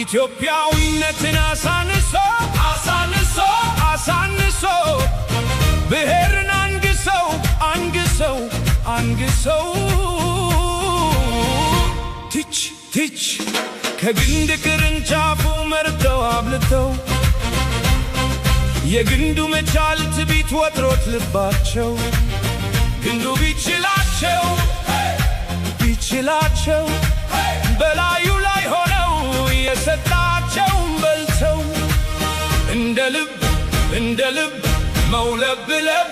ኢትዮጵያዊነትን አሳንሶ ብሔርን አንግሰው ትች ከግንድ ቅርንጫፉ መርተው አብልተው የግንዱ መቻል ትቢት ወጥሮት ልባቸው ግንዱ ቢችላቸው በላዩ ላይ ሆነው የሰጣቸውን በልተው እንደ ልብ መውለብለብ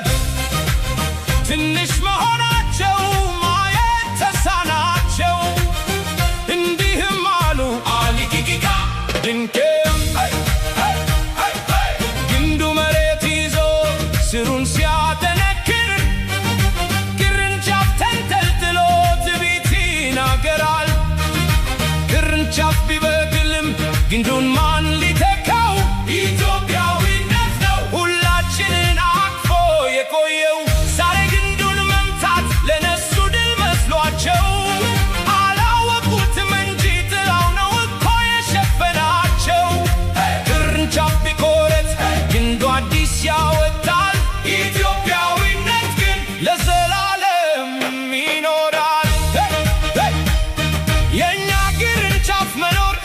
ትንሽ መሆናቸው ማየት ተሳናቸው። እንዲህም አሉ አሊቂቂቃ ድንቄም ግንዱ መሬት ይዞ ስሩን ሲያጠነክር ቅርንጫፍ ተንጠልጥሎ ትቢት ይናገራል። ቅርንጫፍ ቢበቅልም ግንዱን ማን ሊተካው? ኢትዮጵያዊነት ነው ሁላችንን አቅፎ የቆየው። ዛሬ ግንዱን መምታት ለነሱ ድል መስሏቸው አላወቁትም እንጂ ጥላው ነው እኮ የሸፈናቸው። ቅርንጫፍ ቢቆረጥ ግንዱ አዲስ ያወጣል። ኢትዮጵያዊነት ግን ለዘላለም ይኖራል። የእኛ ቅርንጫፍ መኖር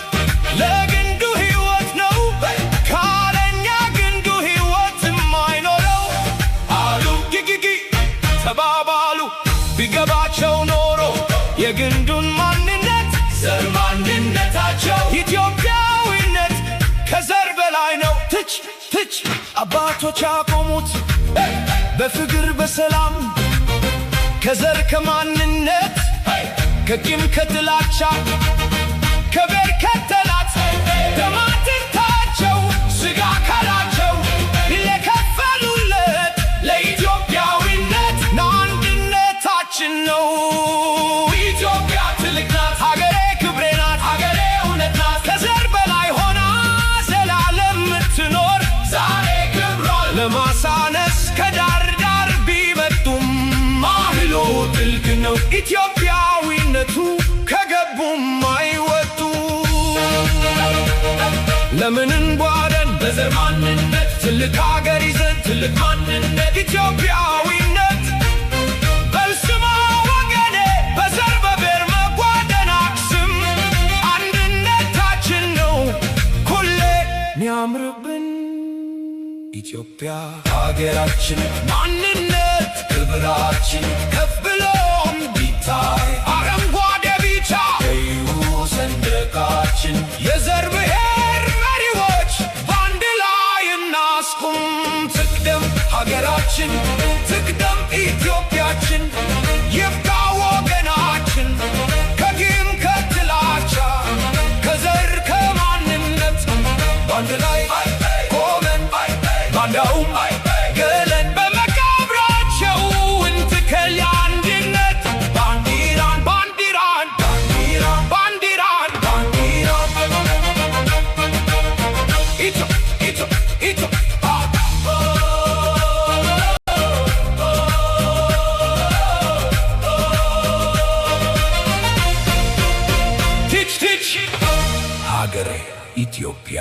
ለግንዱ ሕይወት ነው። ካለኛ ግንዱ ሕይወት የማይኖረው አሉ ጊጊጊ ተባባሉ። ቢገባቸው ኖሮ የግንዱን ማንነት ዘር ማንነታቸው ኢትዮጵያዊነት ከዘር በላይ ነው። ትች አባቶች ያቆሙት በፍቅር በሰላም ከዘር ከማንነት ከቂም ከጥላቻ ከቤር ከተላት ደማትንታቸው ስጋ ካላቸው ለከፈሉለት ለኢትዮጵያዊነት አንድነታችን ነው። ኢትዮጵያ ትልቅ ናት፣ ሀገሬ ክብሬ ናት፣ ሀገሬ እውነት ናት። ከዘር በላይ ሆና ዘላለም ምትኖር ዛሬ ክብሯን ለማሳነስ ከዳር ዳር ቢመጡም ማህሎ ጥልቅ ነው። ኢትዮጵያዊነቱ ከገቡም አይወጡ። ለምን እንጓደን በዘር ማንነት ትልቅ ሀገር ይዘን ትልቅ ማንነት ኢትዮጵያዊነት በልስማ ወገኔ በዘር በብሔር መጓደን አክስም አንድነታችን ነው ሁሌ ሚያምርብን። ኢትዮጵያ ሀገራችን ማንነት ክብራችን ከፍ ብሎ እንዲታይ አረንጓዴ ቢጫ ቀዩ ሰንደቃችን የዘር ብሔር መሪዎች በአንድ ላይ እናስቁም። ትቅደም ሀገራችን ትቅደም ኢትዮጵያችን ይብቃ ወገናችን ከቂም ከጥላቻ ከዘር ከማንነት በአንድ ላይ ቆመን ባንዳውም ገለን በመቃብራቸው እንትከል የአንድነት ባንዲራን ሀገሬ ኢትዮጵያ